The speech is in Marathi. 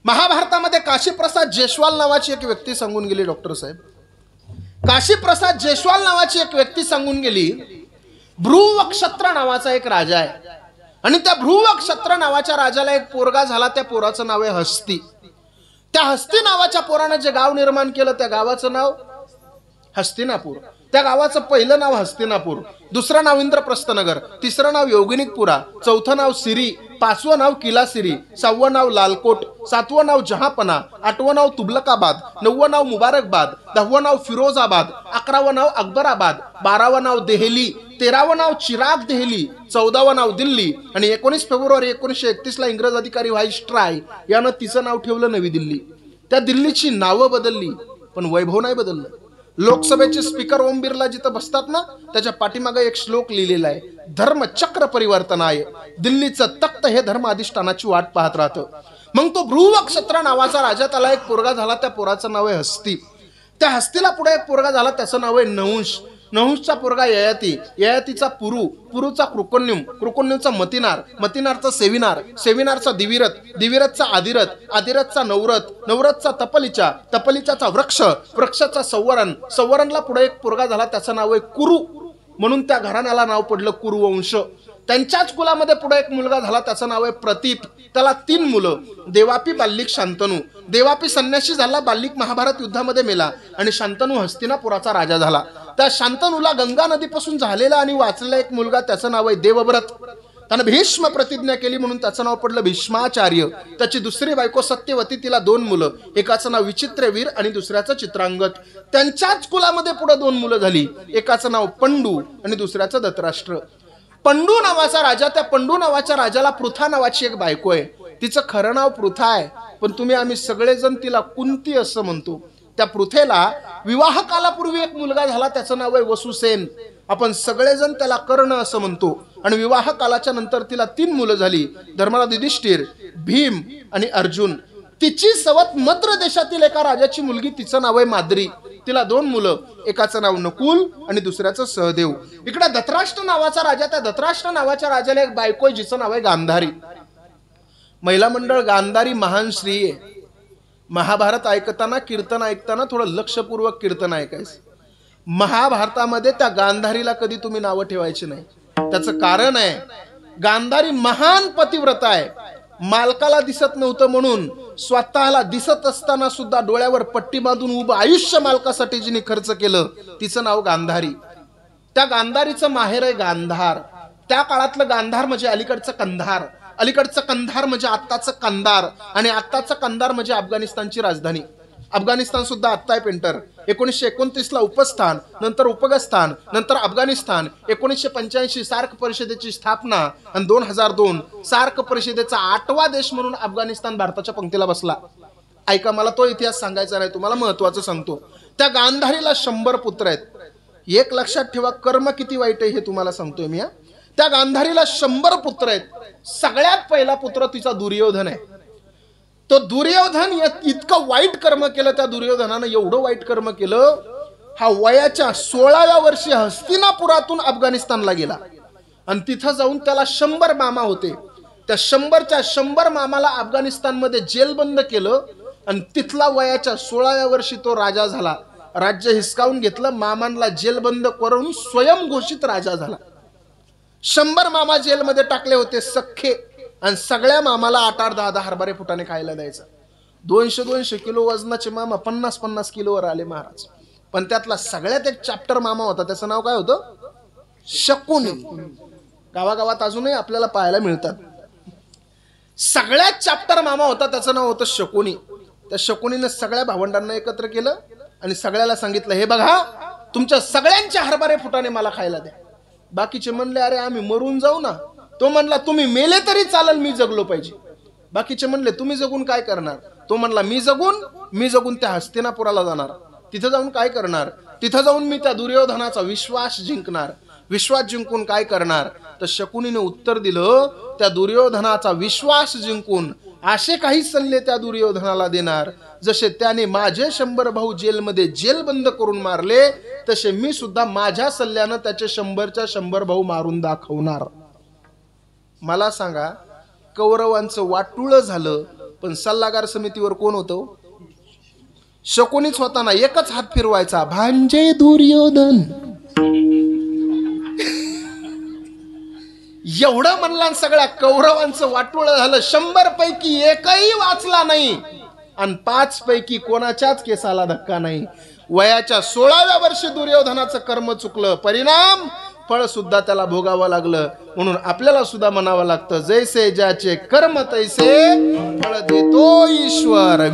महाभारतामध्ये काशीप्रसाद जयस्वाल नावाची एक व्यक्ती सांगून गेली. डॉक्टर साहेब, काशीप्रसाद जयस्वाल नावाची एक व्यक्ती सांगून गेली, भ्रुवक्षत्र नावाचा एक राजा आहे आणि त्या भ्रुवक्षत्र नावाच्या राजाला एक पोरगा झाला. त्या पोराचं नाव आहे हस्ती. त्या हस्ती नावाच्या पोरानं जे गाव निर्माण केलं त्या गावाचं नाव हस्तिनापूर. त्या गावाचं पहिलं नाव हस्तिनापूर, दुसरं नाव इंद्रप्रस्थनगर, तिसरं नाव योगिनिकपुरा, चौथं नाव सिरी, पाचवं नाव किलासिरी, सहावं नाव लालकोट, सातवं नाव जहापना, आठवं नाव तुबलकाबाद, नववं नाव मुबारकबाद, दहावं नाव फिरोजाबाद, अकरावं नाव अकबराबाद, बारावं नाव देहली, 13वं नाव चिराग देहली, 14वं नाव दिल्ली आणि 19 फेब्रुवारी 1931 ला इंग्रज अधिकारी व्हाईसराय यानं तिचं नाव ठेवलं नवी दिल्ली. त्या दिल्लीची नावं बदलली पण वैभव नाही बदललं. लोकसभेचे स्पीकर ओम बिर्ला जिथं बसतात ना, त्याच्या पाठीमागे एक श्लोक लिहिलेला आहे, धर्मचक्र परिवर्तनाय. दिल्लीचं तख्त हे धर्म अधिष्ठानाची वाट पाहत राहतं. मग तो भ्रुवक्षत्र नावाचा राजा, त्याला एक पोरगा झाला. त्या पोराचं नाव आहे हस्ती. त्या हस्तीला पुढे एक पोरगा झाला, त्याचं नाव आहे नहुष. नहुषचा पोरगा ययाती, ययातीचा पुरू, पुरूचा कृकोन्युम, कृकोन्युमचा मतिनार, मतिनारचा सेविनार, सेविनारचा दिविरथ, दिविरथचा आदिरथ, आदिरथचा नवरथ, नवरथचा तपलीचा, तपलीचाचा वृक्ष, वृक्षाचा संवरण, संवरणला पुढे एक पोरगा झाला, त्याचं नाव आहे कुरु. म्हणून त्या घराण्याला नाव पडलं कुरुवंश. त्यांच्याच कुलामध्ये पुढे एक मुलगा झाला, त्याचं नाव आहे प्रतीप. त्याला 3 मुलं, देवापी, बाल्लिक, शांतनू. देवापी संन्यासी झाला, बाल्लिक महाभारत युद्धामध्ये मेला आणि शांतनू हस्तिनापुराचा राजा झाला. त्या शांतनूला गंगा नदीपासून झालेला आणि वाचलेला एक मुलगा, त्याचं नाव आहे देवव्रत. त्यानं भीष्म प्रतिज्ञा केली म्हणून त्याचं नाव पडलं भीष्माचार्य. त्याची दुसरी बायको सत्यवती, तिला 2 मुलं, एकाचं नाव विचित्रवीर आणि दुसऱ्याचं चित्रांगत. त्यांच्याच कुलामध्ये पुढे 2 मुलं झाली, एकाचं नाव पंडू आणि दुसऱ्याचं धृतराष्ट्र. पंडू नावाचा राजा, त्या पंडू नावाच्या राजाला पृथा नावाची एक बायको आहे. तिचं खरं नाव पृथा आहे पण आम्ही सगळेजण तिला कुंती असं म्हणतो. त्या पृथेला विवाह कालापूर्वी एक मुलगा झाला, त्याचं नाव आहे वसुसेन. आपण सगळेजण त्याला कर्ण असं म्हणतो. आणि विवाह कालाच्या नंतर तिला 3 मुलं झाली, धर्मराज युधिष्ठिर, भीम आणि अर्जुन. तिची सवत मद्र देशातील एका राजाची मुलगी, तिचं नाव आहे माद्री. तिला 2 मुलं, एकाचं नाव नकुल आणि दुसऱ्याचं सहदेव. इकडे धृतराष्ट्र नावाचा राजा, त्या धृतराष्ट्र नावाच्या राजाला एक बायको आहे, जिचं नाव आहे गांधारी. महिला मंडळ गांधारी महान स्त्री आहे. महाभारत ऐकताना, कीर्तन ऐकताना थोडं लक्षपूर्वक कीर्तन ऐकायचं. महाभारतामध्ये त्या गांधारीला कधी तुम्ही नावं ठेवायची नाही. त्याचं कारण आहे, गांधारी महान पतिव्रता आहे. मालकाला दिसत नव्हतं म्हणून स्वतःला दिसत असताना सुद्धा डोळ्यावर पट्टी बांधून उभं आयुष्य मालकासाठी जिने खर्च केलं, तिचं नाव गांधारी. त्या गांधारीचं माहेर आहे गांधार. त्या काळातलं गांधार म्हणजे अलीकडचं कंधार, अलीकडचं कंधार म्हणजे आत्ताचं कंदार आणि आत्ताचं कंदार म्हणजे अफगाणिस्तानची राजधानी. अफगाणिस्तान सुद्धा आत्ता आहे पेंटर. 1929 ला उपस्थान, नंतर उपगस्थान, नंतर अफगाणिस्तान. 1985 सार्क परिषदेची स्थापना आणि 2002 सार्क परिषदेचा 8वा देश म्हणून अफगाणिस्तान भारताच्या पंक्तीला बसला. ऐका, मला तो इतिहास सांगायचा नाही, तुम्हाला महत्वाचं सांगतो. त्या गांधारीला 100 पुत्र आहेत. एक लक्षात ठेवा, कर्म किती वाईट आहे हे तुम्हाला सांगतोय मी. त्या गांधारीला 100 पुत्र आहेत. सगळ्यात पहिला पुत्र तिचा दुर्योधन आहे. तो दुर्योधन इतकं वाईट कर्म केलं, त्या दुर्योधनानं एवढं वाईट कर्म केलं, हा वयाच्या 16व्या वर्षी हस्तिनापुरातून अफगाणिस्तानला गेला आणि तिथं जाऊन त्याला 100 मामा होते. त्या 100च्या 100 मामाला अफगाणिस्तानमध्ये जेलबंद केलं आणि तिथला वयाच्या 16व्या वर्षी तो राजा झाला. राज्य हिसकावून घेतलं, मामांना जेलबंद करून स्वयंघोषित राजा झाला. 100 मामा जेलमध्ये टाकले होते सख्खे आणि सगळ्या मामाला 8-8, 10-10 हरभरे फुटाने खायला द्यायचं. 200-200 किलो वजनाचे मामा 50-50 किलोवर आले महाराज. पण त्यातला सगळ्यात एक चॅप्टर मामा होता, त्याचं नाव काय होतं? शकुनी. गावागावात अजूनही आपल्याला पाहायला मिळतात. सगळ्यात चॅप्टर मामा होता, त्याचं नाव होतं शकुनी. त्या शकुनीनं सगळ्या भावंडांना एकत्र केलं आणि सगळ्याला सांगितलं, हे बघा, तुमच्या सगळ्यांच्या हरभरे फुटाने मला खायला द्या. बाकीचे म्हणले, अरे आम्ही मरून जाऊ ना. तो म्हणला, तुम्ही मेले तरी चालेल, मी जगलो पाहिजे. बाकीचे म्हणले, तुम्ही जगून काय करणार? तो म्हणला, मी जगून त्या हस्तिनापुराला जाणार. तिथं जाऊन काय करणार? तिथं जाऊन मी त्या दुर्योधनाचा विश्वास जिंकणार. विश्वास जिंकून काय करणार? तर शकुनीने उत्तर दिलं, त्या दुर्योधनाचा विश्वास जिंकून असे काही सल्ले त्या दुर्योधनाला देणार, जसे त्याने माझे 100 भाऊ जेलमध्ये जेलबंद करून मारले, तसे मी सुद्धा माझ्या सल्ल्यानं त्याचे 100च्या 100 भाऊ मारून दाखवणार. मला सांगा, कौरवांचं वाटुळं झालं पण सल्लागार समितीवर कोण होतं? शकुनीच होता ना. एकच हात फिरवायचा, भांजे दुर्योधन. एवढं म्हणला सगळ्या कौरवांचं वाटोळं झालं. 100 पैकी एकही वाचला नाही आणि 5 पैकी कोणाच्याच केसाला धक्का नाही. वयाच्या 16व्या वर्षी दुर्योधनाचं कर्म चुकलं. परिणाम फळ सुद्धा त्याला भोगावं लागलं. म्हणून आपल्याला सुद्धा म्हणावं लागतं, जैसे ज्याचे कर्म तैसे फळ देतो ईश्वर.